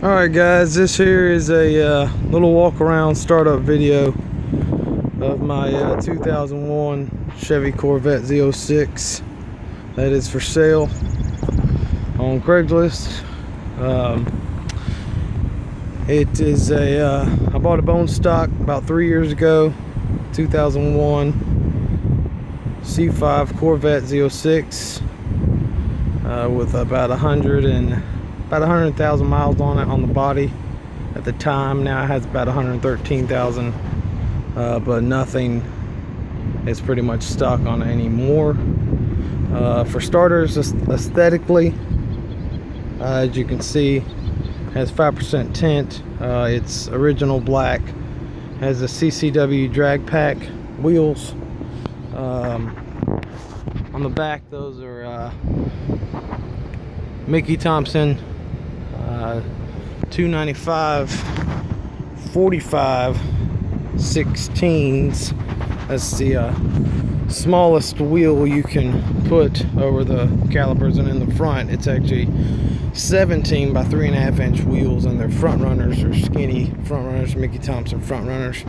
Alright guys, this here is a little walk around startup video of my 2001 Chevy Corvette Z06 that is for sale on Craigslist. It is I bought a bone stock about 3 years ago, 2001 C5 Corvette Z06 with about 100,000 miles on it on the body at the time. Now it has about 113,000, but nothing is pretty much stock on it anymore. For starters, aesthetically, as you can see, has 5% tint. It's original black, has the CCW drag pack wheels. On the back, those are Mickey Thompson 295 45 16s. That's the smallest wheel you can put over the calipers, and in the front it's actually 17 by 3.5 inch wheels, and they're front runners, or skinny front runners, Mickey Thompson front runners.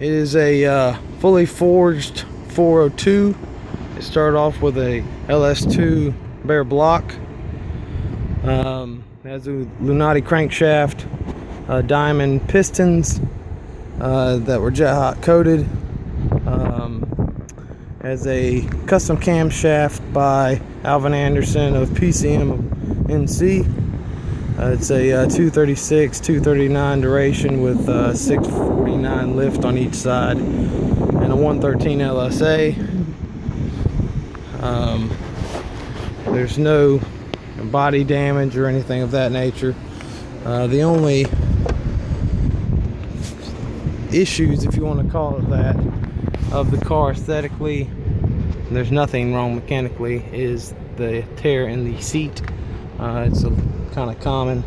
It is a fully forged 402. It started off with a LS2 bare block. Has a Lunati crankshaft, diamond pistons that were jet hot coated. Has a custom camshaft by Alvin Anderson of PCM-NC. It's a 236, 239 duration with 649 lift on each side, and a 113 LSA. There's no body damage or anything of that nature. The only issues, if you want to call it that, of the car aesthetically, there's nothing wrong mechanically, is the tear in the seat. It's a kind of common.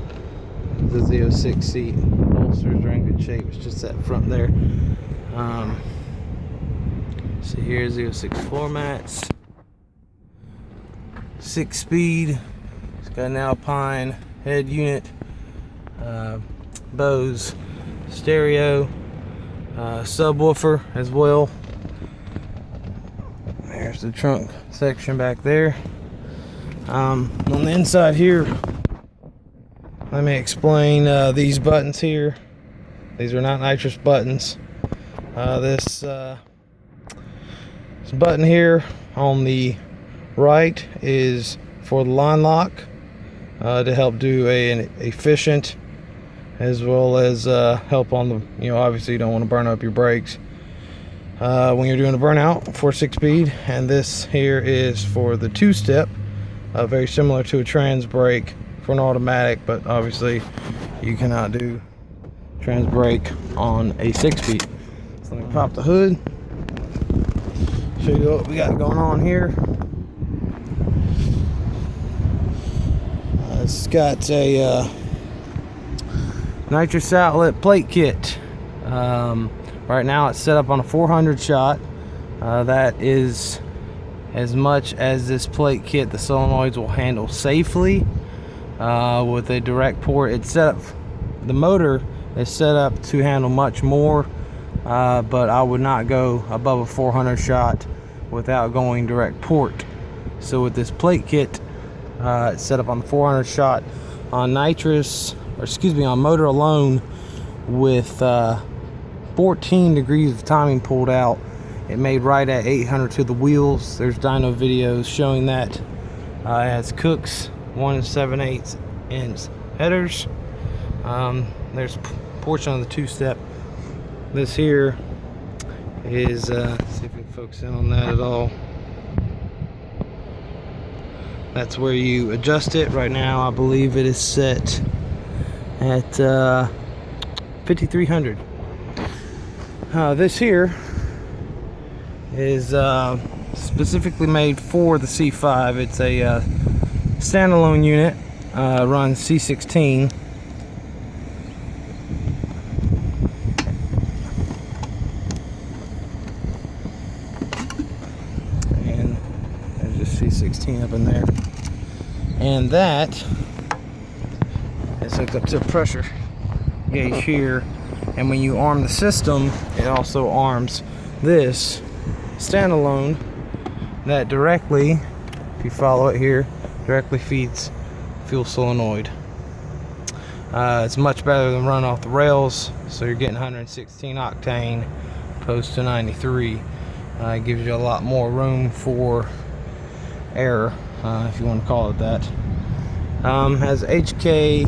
The Z06 seat bolsters are in good shape. It's just that front there. So here's Z06 floor mats. 6-speed. It's got an Alpine head unit, Bose stereo, subwoofer as well. There's the trunk section back there. On the inside here, let me explain these buttons here. These are not nitrous buttons. This button here on the right is for the line lock, to help do an efficient, as well as help on the, obviously you don't want to burn up your brakes when you're doing a burnout for 6-speed. And this here is for the 2-step, very similar to a trans brake for an automatic, but obviously you cannot do trans brake on a 6-speed. So let me pop the hood, show you what we got going on here. It's got a nitrous outlet plate kit. Right now it's set up on a 400 shot. That is as much as this plate kit the solenoids will handle safely. With a direct port, it's set up, the motor is set up to handle much more, but I would not go above a 400 shot without going direct port. So with this plate kit, it's set up on the 400 shot on nitrous, on motor alone, with 14 degrees of timing pulled out. It made right at 800 to the wheels. There's dyno videos showing that. It has Cook's 1 7/8 inch headers. There's a portion of the 2-step. This here is, see if we can focus in on that at all. That's where you adjust it. Right now I believe it is set at 5300. This here is specifically made for the C5. It's a standalone unit, runs C16. And there's just C16 up in there. and that is hooked up to a pressure gauge here. And when you arm the system, it also arms this standalone that directly, if you follow it here, directly feeds fuel solenoid. It's much better than running off the rails, so you're getting 116 octane opposed to 93. It gives you a lot more room for error, if you want to call it that. Has 8K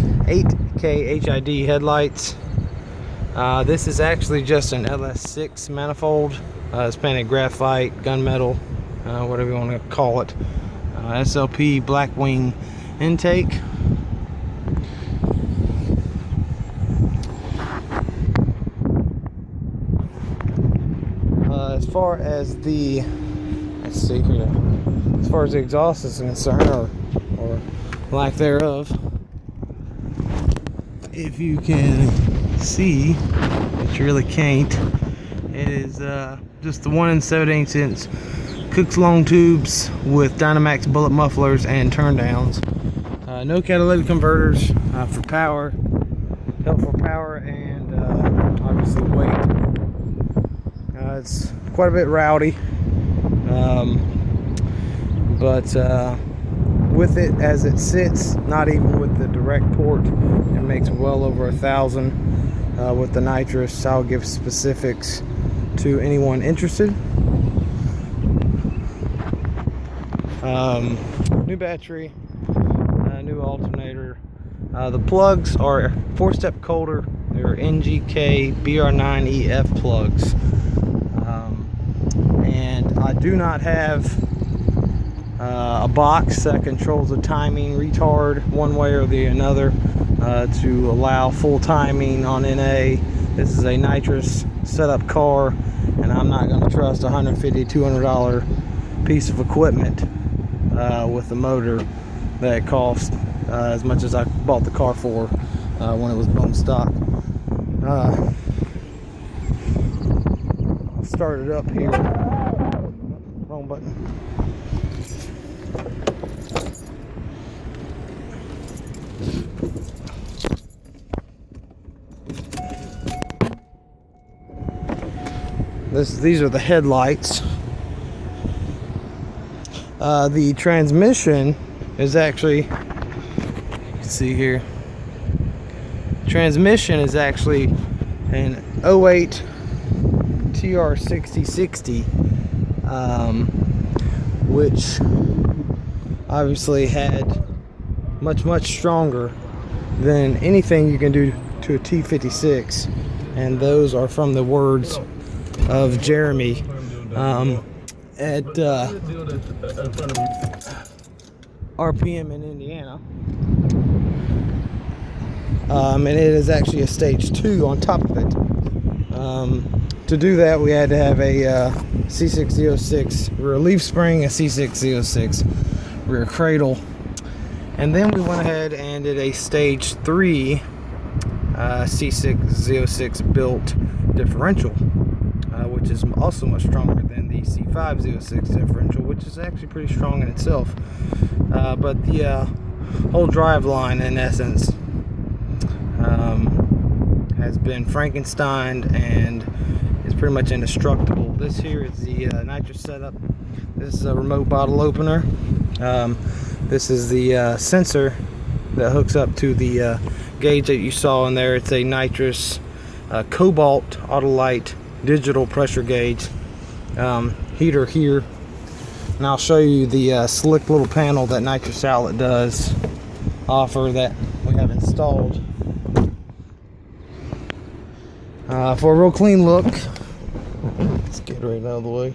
HID headlights. This is actually just an LS6 manifold. It's painted graphite, gunmetal, whatever you want to call it. SLP blackwing intake. As far as the, let's see here, as far as the exhaust is concerned, or lack thereof, if you can see, but you really can't, it is just the 1 7/8 inch Cook's long tubes with Dynamax bullet mufflers and turn downs. No catalytic converters for power, helpful power, and obviously weight. It's quite a bit rowdy, but with it as it sits, not even with the direct port, it makes well over 1,000 with the nitrous. I'll give specifics to anyone interested. New battery, new alternator. The plugs are 4-step colder. They're NGK BR9EF plugs. And I do not have a box that controls the timing retard one way or the another to allow full timing on NA. This is a nitrous setup car, and I'm not going to trust a $150, $200 piece of equipment with a motor that cost as much as I bought the car for when it was bone stock. I'll start it up here. Wrong button. These are the headlights. The transmission is actually, you can see here, transmission is actually an 08 TR6060, which obviously had much stronger than anything you can do to a T56, and those are from the words of Jeremy at RPM in Indiana. And it is actually a stage 2 on top of it. To do that, we had to have a C6 Z06 rear leaf spring, a C6 Z06 rear cradle, and then we went ahead and did a stage 3 C6 Z06 built differential, which is also much stronger than the C5 Z06 differential, which is actually pretty strong in itself. But the whole drive line, in essence, has been Frankensteined and is pretty much indestructible. This here is the nitrous setup. This is a remote bottle opener. This is the sensor that hooks up to the gauge that you saw in there. It's a nitrous cobalt autolite digital pressure gauge. Heater here, and I'll show you the slick little panel that Nitrous Outlet does offer that we have installed. For a real clean look, let's get right out of the way.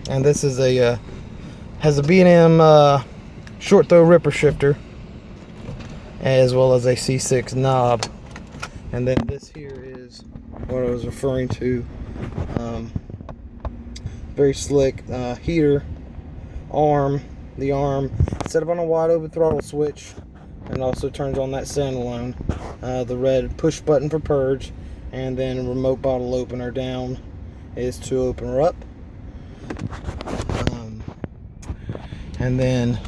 And this is a has a B&M short throw ripper shifter, as well as a C6 knob. And then this here is what I was referring to. Very slick heater arm. The arm set up on a wide open throttle switch, and also turns on that standalone. The red push button for purge, and then a remote bottle opener down is to open her up. And then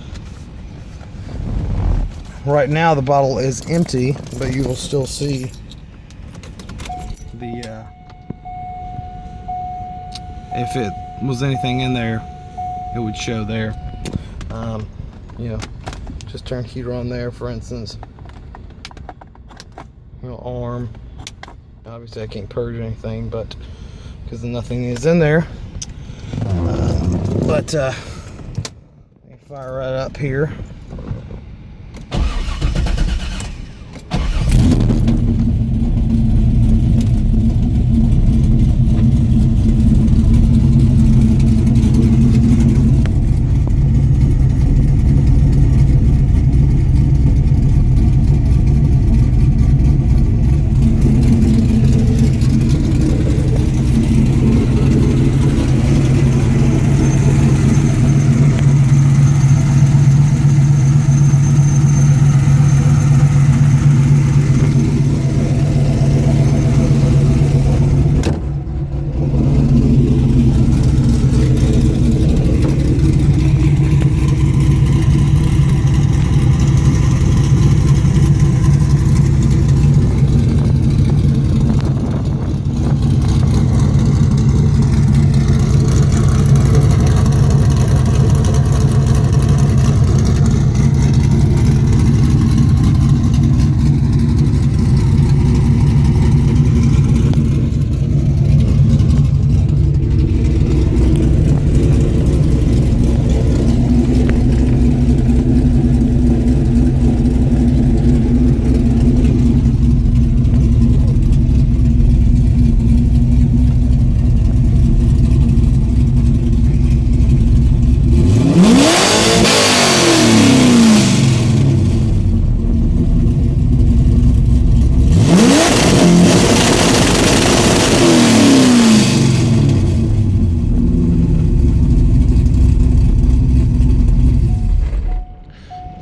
right now the bottle is empty, but you will still see the if it was anything in there, it would show there. You know, just turn heater on there, for instance. Arm. Obviously I can't purge anything, but because nothing is in there. But let me fire right up here.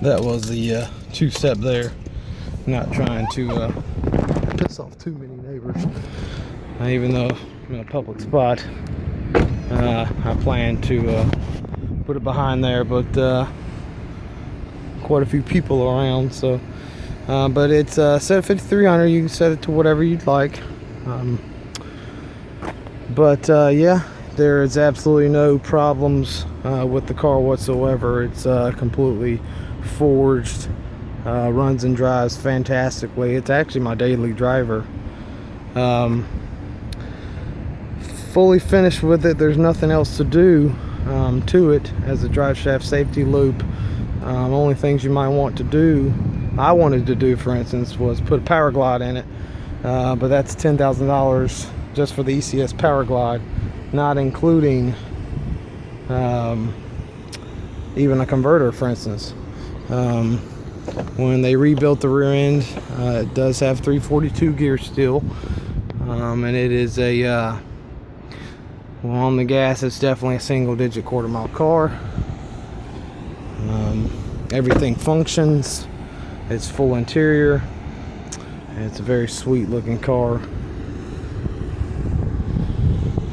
That was the two-step there. Not trying to piss off too many neighbors. Even though I'm in a public spot, I plan to put it behind there, but quite a few people around. So, but it's set at 5300. You can set it to whatever you'd like. Yeah, there is absolutely no problems with the car whatsoever. It's completely forged, runs and drives fantastically. It's actually my daily driver. Fully finished with it. There's nothing else to do to it as a drive shaft safety loop. Only things you might want to do, I wanted to do, for instance, was put a power glide in it, but that's $10,000 just for the ECS power glide, not including even a converter, for instance. When they rebuilt the rear end, it does have 342 gear still, and it is a well, on the gas it's definitely a single-digit quarter-mile car. Everything functions. It's full interior. It's a very sweet looking car,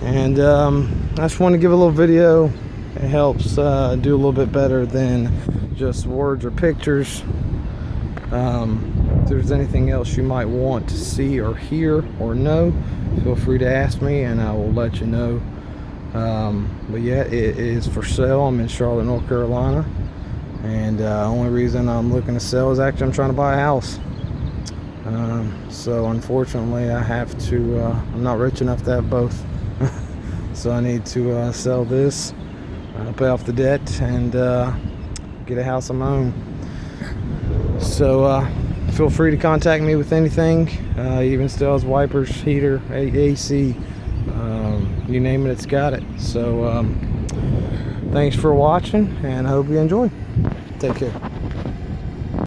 and I just want to give a little video. It helps do a little bit better than just words or pictures. If there's anything else you might want to see or hear or know, feel free to ask me and I will let you know. But yeah, it is for sale. I'm in Charlotte, North Carolina, and only reason I'm looking to sell is actually I'm trying to buy a house. So unfortunately I have to, I'm not rich enough to have both. So I need to sell this, pay off the debt, and get a house of my own. So feel free to contact me with anything, even still has wipers, heater, AC, you name it, it's got it. So thanks for watching, and I hope you enjoy. Take care.